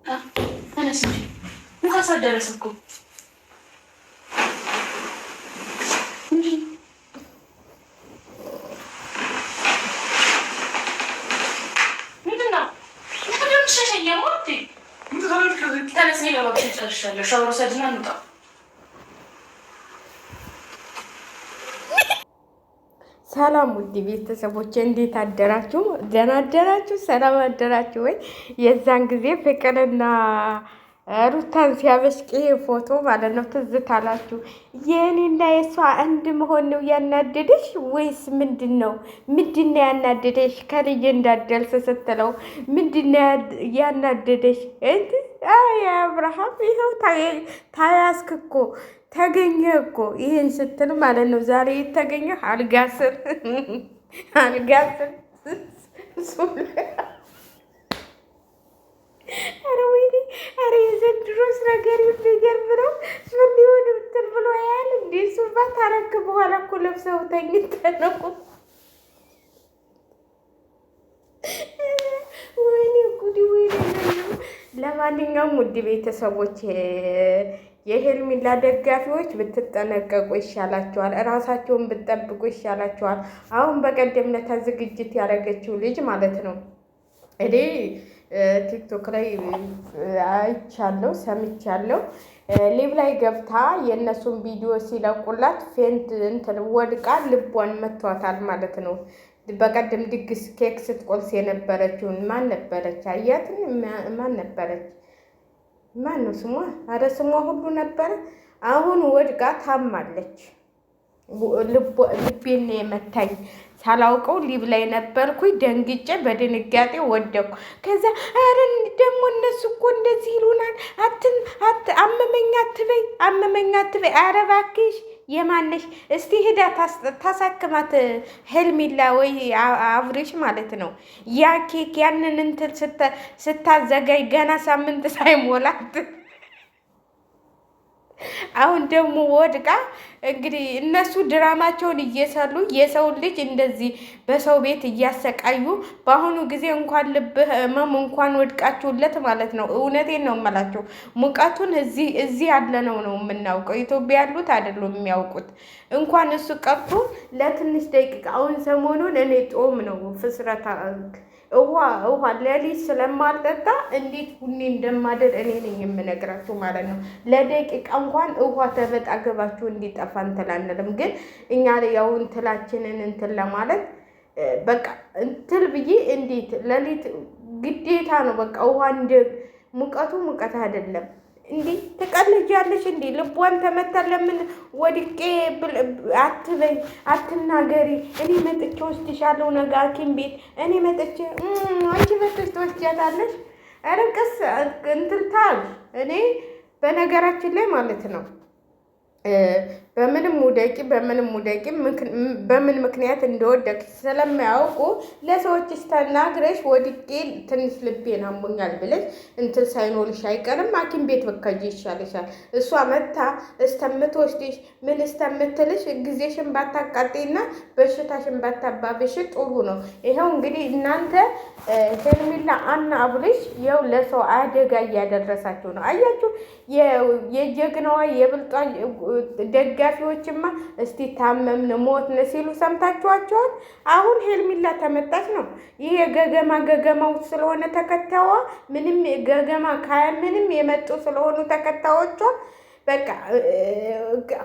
ተነስ እንጂ ንፋስ አደረሰ እኮ። ምንድን ነው ሸሸኝ? ሞት ተነስ፣ ለባብሽ ጨርሻለሁ። ሻወር ወሰድና እንውጣ። ሰላም ውድ ቤተሰቦች እንዴት አደራችሁ? ደህና አደራችሁ? ሰላም አደራችሁ ወይ? የዛን ጊዜ ፍቅርና ሩታን ሲያበሽቅ ፎቶ ማለት ነው ትዝት አላችሁ? የእኔና የእሷ አንድ መሆን ነው ያናደደሽ ወይስ ምንድን ነው? ምንድን ነው ያናደደሽ? ከልጅ እንዳደልስ ስትለው ምንድን ነው ያናደደሽ? አይ አብርሃም ይኸው ታያስክ እኮ ተገኘ እኮ ይህን ስትል ማለት ነው። ዛሬ የተገኘ አልጋ ስር ኧረ ወይኔ! ኧረ የዘንድሮስ ነገር የሚገርም ነው። ሱሪ ሊሆን እንትን ብሎ ያህል እንዴ ሱባ ታረክ በኋላ እኮ ለብሰው ተኝተህ ነው። ወይኔ ጉዲ! ወይኔ! ለማንኛውም ውድ ቤተሰቦች የሄርሜላ ደጋፊዎች ብትጠነቀቁ ይሻላቸዋል። እራሳቸውን ብትጠብቁ ይሻላቸዋል። አሁን በቀደም ዕለት ዝግጅት ያደረገችው ልጅ ማለት ነው እኔ ቲክቶክ ላይ አይቻለሁ ሰምቻለሁ። ሊቭ ላይ ገብታ የእነሱን ቪዲዮ ሲለቁላት ፌንት እንትን ወድቃ ልቧን መቷታል ማለት ነው። በቀደም ድግስ ኬክ ስትቆልስ የነበረችውን ማን ነበረች? አያትን ማን ነበረች? ማን ነው ስሟ? አረ ስሟ ሁሉ ነበረ። አሁን ወድቃ ታማለች። ልቤን የመታኝ ሳላውቀው ሊብ ላይ ነበርኩኝ። ደንግጬ በድንጋጤ ወደኩ። ከዛ አረ ደግሞ እነሱ እኮ እንደዚህ ይሉናል። አመመኛ አትበይ፣ አመመኛ አትበይ። አረ እባክሽ የማነሽ? እስቲ ሂዳ ታሳክማት ሄርሜላ ወይ አብርሽ ማለት ነው። ያ ኬክ ያንን እንትን ስታዘጋጅ ገና ሳምንት ሳይሞላት አሁን ደግሞ ወድቃ እንግዲህ እነሱ ድራማቸውን እየሰሩ የሰው ልጅ እንደዚህ በሰው ቤት እያሰቃዩ በአሁኑ ጊዜ እንኳን ልብ ህመም እንኳን ወድቃችሁለት ማለት ነው። እውነቴን ነው የምላቸው። ሙቀቱን እዚህ ያለ ነው የምናውቀው። ኢትዮጵያ ያሉት አይደሉም የሚያውቁት። እንኳን እሱ ቀርቶ ለትንሽ ደቂቃ አሁን ሰሞኑን እኔ ጦም ነው ፍስረታ ውሃ ሌሊት ስለማልጠጣ እንዴት ቡኔ እንደማደር እኔ ነኝ የምነግራችሁ ማለት ነው። ለደቂቃ እንኳን ውሃ ተበጣገባችሁ እንዲጠፋ እንትን አንልም። ግን እኛ ያው እንትላችንን እንትን ለማለት በቃ እንትል ብዬ እንዴት ሌሊት ግዴታ ነው በቃ ውሃ እንደ ሙቀት አይደለም። እንዴ ትቀልጃለሽ እንዴ? ልቧን ተመታ። ለምን ወድቄ አትበይ፣ አትናገሪ። እኔ መጥቼ ወስድሻለሁ ነገ ሐኪም ቤት እኔ መጥቼ አንቺ መጥቼ ትወስጃታለሽ። ኧረ ቀስ እንትን ታል እኔ በነገራችን ላይ ማለት ነው በምንም ውደቂ በምን ምክንያት እንደወደቅ ስለማያውቁ ለሰዎች ስተናግረሽ ወድቄ ትንሽ ልቤን አሞኛል ብለሽ እንትን ሳይኖርሽ አይቀርም ሐኪም ቤት በከጂ ይሻልሻል። እሷ መታ እስተምትወስድሽ ምን እስተምትልሽ ጊዜሽን ባታቃጤና በሽታሽን ባታባብሽ ጥሩ ነው። ይኸው እንግዲህ እናንተ ሄርሜላ እና አብርሽ ይኸው ለሰው አደጋ እያደረሳችሁ ነው። አያችሁ የጀግናዋ የብልጧ ደጋፊዎችማ እስቲ ታመምን ሞትን ሲሉ ሰምታችኋቸዋል። አሁን ሄርሜላ ተመጣች ነው። ይሄ ገገማው ስለሆነ ተከታዋ ምንም ገገማ ምንም የመጡ ስለሆኑ ተከታዮቿ በቃ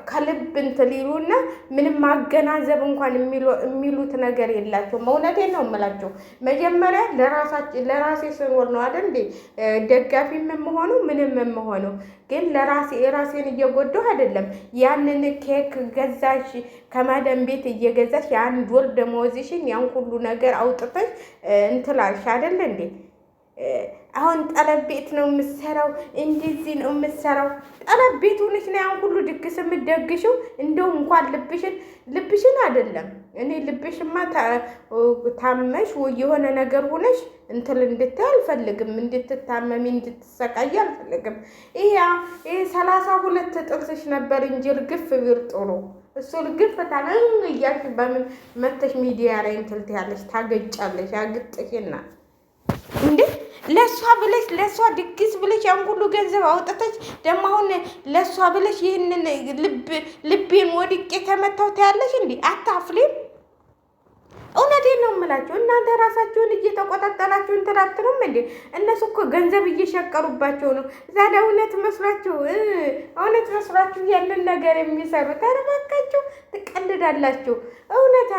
ከልብ እንትን ሊሉና ምንም ማገናዘብ እንኳን የሚሉት ነገር የላቸውም። እውነቴን ነው የምላቸው። መጀመሪያ ለራሴ ስኖር ነው አይደል እንዴ ደጋፊም የምሆነው ምንም የምሆነው። ግን የራሴን እየጎዳሁ አይደለም። ያንን ኬክ ገዛሽ ከማደም ቤት እየገዛሽ የአንድ ወር ደመወዝሽን ያን ሁሉ ነገር አውጥተሽ እንትላሽ አይደል እንዴ? አሁን ጠለብ ቤት ነው የምትሰራው፣ እንደዚህ ነው የምትሰራው። ጠለብ ቤት ሆነሽ ነው ያን ሁሉ ድግስ የምትደግሽው። እንደው እንኳን ልብሽን አይደለም እኔ ልብሽማ ታመሽ ወይ የሆነ ነገር ሆነሽ እንትን እንድታይ አልፈልግም። እንድትታመሚ እንድትሰቃይ አልፈልግም። ይሄ 32 ጥርስሽ ነበር እንጂ እርግፍ ቢር ጥሩ። እሱ እርግፍ ታነኝ እያልሽ በምን መተሽ ሚዲያ ላይ እንትን ትያለሽ ታገጫለሽ። አግጥሽና እንዴ ለሷ ድግስ ብለሽ ያን ሁሉ ገንዘብ አውጥተሽ ደግሞ አሁን ለሷ ብለሽ ይህንን ልቤን ወድቄ ተመታው ታያለሽ እንዴ? አታፍሊም? እውነቴን ነው የምላችሁ። እናንተ ራሳችሁን እየተቆጣጠራችሁ እንትን አትሉም እንዴ? እነሱ እኮ ገንዘብ እየሸቀሩባቸው ነው። ዛሬ እውነት መስሏችሁ ያንን ነገር የሚሰሩት ተረባካችሁ ትቀልዳላችሁ። እውነት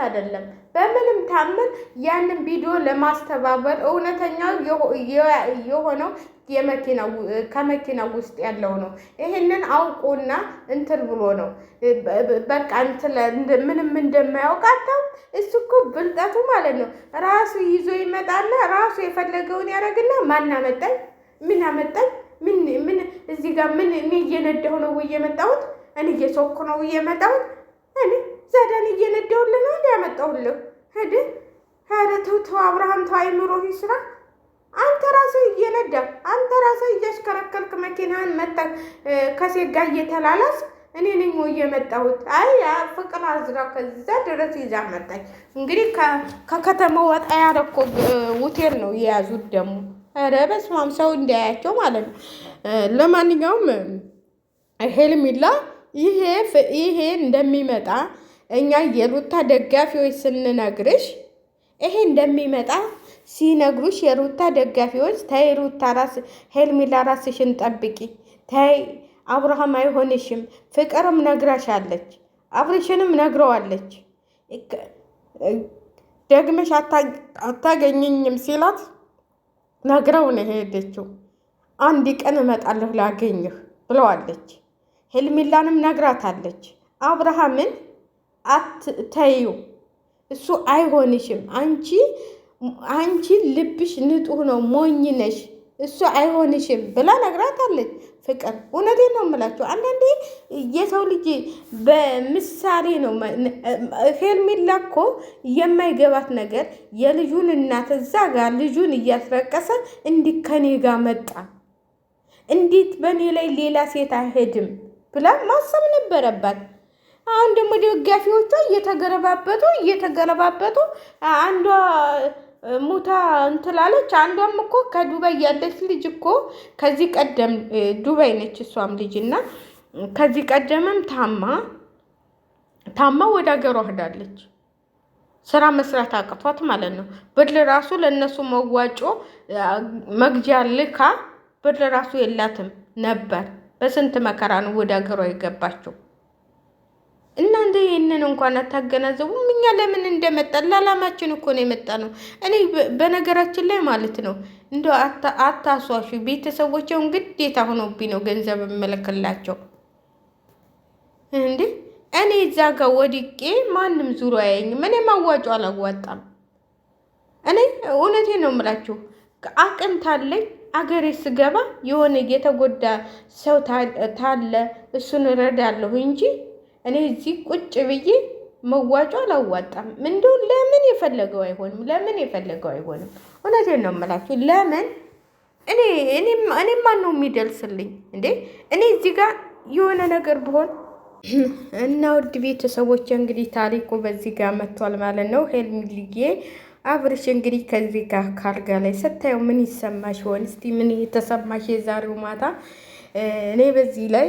አይደለም። በምንም ታምር ያንን ቪዲዮ ለማስተባበር እውነተኛው የሆነው ከመኪና ውስጥ ያለው ነው። ይሄንን አውቆና እንትን ብሎ ነው በቃ ምንም እንደማያውቃቸው እሱ እኮ ብልጠቱ ማለት ነው። ራሱ ይዞ ይመጣና ራሱ የፈለገውን ያደርግና ምን እዚህ ጋር ምን እኔ እየነዳሁ ነው እየመጣሁት፣ እኔ እየሶኩ ነው እየመጣሁት፣ እኔ ዘዳን እየነዳሁልህ ነው ያመጣሁልህ። ኧረ ተው አብርሃም ተው፣ አይምሮህ ይስራ። አንተ ራስህ እየነዳ አንተ ራስህ እያሽከረከርክ መኪናህን መጣህ ከሴት ጋር እየተላላስ እኔ ነኝ እየመጣሁት። አይ ፍቅር አዝራ ከዛ ድረስ ይዛ መጣች። እንግዲህ ከከተማው ወጣ ያደረኮ ሆቴል ነው የያዙት ደግሞ። ኧረ በስመ አብ ሰው እንዳያቸው ማለት ነው። ለማንኛውም ሄርሜላ ይሄ እንደሚመጣ እኛ የሩታ ደጋፊዎች ስንነግርሽ ይሄ እንደሚመጣ ሲነግሩሽ የሩታ ደጋፊዎች ተይ ሩታ ሄርሜላ ራስሽን ጠብቂ፣ ተይ አብርሃም አይሆንሽም። ፍቅርም ነግራሻለች፣ አብርሽንም ነግረዋለች። ደግመሽ አታገኘኝም ሲላት ነግረው ነው ሄደችው። አንድ ቀን እመጣለሁ ላገኝህ ብለዋለች። ሄርሜላንም ነግራታለች። አብርሃምን አትተዩ፣ እሱ አይሆንሽም፣ አንቺ ልብሽ ንጡህ ነው፣ ሞኝ ነሽ፣ እሱ አይሆንሽም ብላ ነግራታለች። ፍቅር እውነቴን ነው የምላቸው። አንዳንዴ የሰው ልጅ በምሳሌ ነው። ሄርሜላ እኮ የማይገባት ነገር የልጁን እናት እዛ ጋር ልጁን እያስረቀሰ እንዲህ ከኔ ጋር መጣ፣ እንዴት በእኔ ላይ ሌላ ሴት አይሄድም ብላ ማሰብ ነበረባት። አሁን ደግሞ ደጋፊዎቿ እየተገለባበጡ አንዷ ሙታ እንትላለች። አንዷም እኮ ከዱባይ ያለች ልጅ እኮ ከዚህ ቀደም ዱባይ ነች እሷም ልጅ እና ከዚህ ቀደምም ታማ ወደ ሀገሯ ሄዳለች። ስራ መስራት አቅቷት ማለት ነው። ብር ራሱ ለእነሱ መዋጮ መግጃ ልካ ብር ራሱ የላትም ነበር። በስንት መከራ ነው ወደ ሀገሯ የገባችው። እናንተ ይህንን እንኳን አታገናዘቡም። እኛ ለምን እንደመጣን ለዓላማችን እኮ ነው የመጣ ነው። እኔ በነገራችን ላይ ማለት ነው እንደ አታሷሹ ቤተሰቦቼውን ግዴታ ሆኖብኝ ነው ገንዘብ እመለክላቸው እንዴ። እኔ እዛ ጋር ወድቄ ማንም ዙሮ አያየኝም። እኔ ማዋጮ አላዋጣም። እኔ እውነቴ ነው የምላችሁ። አቅም ታለኝ አገሬ ስገባ የሆነ የተጎዳ ሰው ታለ እሱን እረዳለሁ እንጂ እኔ እዚህ ቁጭ ብዬ መዋጮ አላዋጣም። እንደው ለምን የፈለገው አይሆንም? እውነቴን ነው የምላችሁ። ለምን እኔ ማን ነው የሚደርስልኝ እንዴ? እኔ እዚህ ጋር የሆነ ነገር ብሆን እና ውድ ቤተሰቦች እንግዲህ ታሪኩ በዚህ ጋር መጥቷል ማለት ነው። ሄርሜላዬ አብርሽ እንግዲህ ከዚህ ጋር ካልጋ ላይ ስታየው ምን ይሰማሽ ሆን? እስቲ ምን የተሰማሽ የዛሬው ማታ? እኔ በዚህ ላይ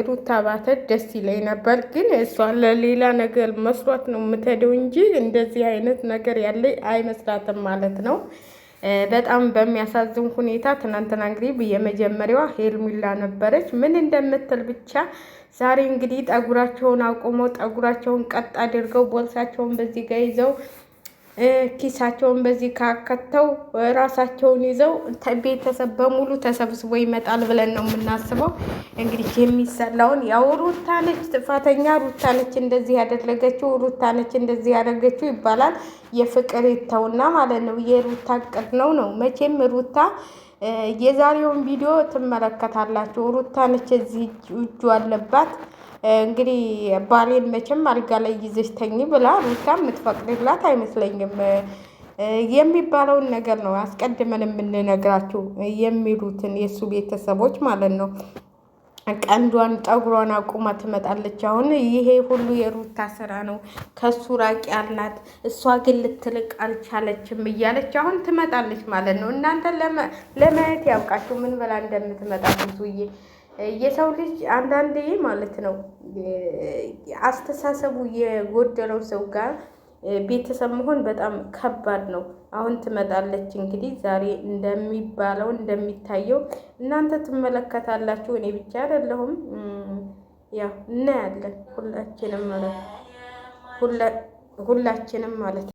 ሩታ ባተት ደስ ይለኝ ነበር፣ ግን እሷ ለሌላ ነገር መስሏት ነው የምትሄደው እንጂ እንደዚህ አይነት ነገር ያለ አይመስላትም ማለት ነው። በጣም በሚያሳዝን ሁኔታ ትናንትና እንግዲህ የመጀመሪያዋ ሄርሜላ ነበረች። ምን እንደምትል ብቻ ዛሬ እንግዲህ ጠጉራቸውን አቁመው ጠጉራቸውን ቀጥ አድርገው ቦርሳቸውን በዚህ ጋር ይዘው ኪሳቸውን በዚህ ካከተው ራሳቸውን ይዘው ቤተሰብ በሙሉ ተሰብስቦ ይመጣል ብለን ነው የምናስበው። እንግዲህ የሚሰላውን ያው ሩታ ነች ጥፋተኛ፣ ሩታ ነች እንደዚህ ያደረገችው፣ ሩታ ነች እንደዚህ ያደረገችው ይባላል። የፍቅር ይተውና ማለት ነው። የሩታ ቅድ ነው መቼም ሩታ የዛሬውን ቪዲዮ ትመለከታላችሁ። ሩታ ነች እዚህ እጁ አለባት። እንግዲህ ባሌን መቼም አልጋ ላይ ይዘሽ ተኝ ብላ ሩታ የምትፈቅድላት አይመስለኝም። የሚባለውን ነገር ነው አስቀድመን የምንነግራችሁ የሚሉትን የእሱ ቤተሰቦች ማለት ነው። ቀንዷን ጠጉሯን አቁማ ትመጣለች። አሁን ይሄ ሁሉ የሩታ ስራ ነው፣ ከሱ ራቂ ያልናት እሷ ግን ልትልቅ አልቻለችም እያለች አሁን ትመጣለች ማለት ነው። እናንተ ለማየት ያብቃችሁ ምን ብላ እንደምትመጣ ብዙዬ። የሰው ልጅ አንዳንዴ ማለት ነው አስተሳሰቡ የጎደለው ሰው ጋር ቤተሰብ መሆን በጣም ከባድ ነው። አሁን ትመጣለች እንግዲህ ዛሬ እንደሚባለው እንደሚታየው እናንተ ትመለከታላችሁ። እኔ ብቻ አይደለሁም ያው እናያለን ሁላችንም ማለት ነው።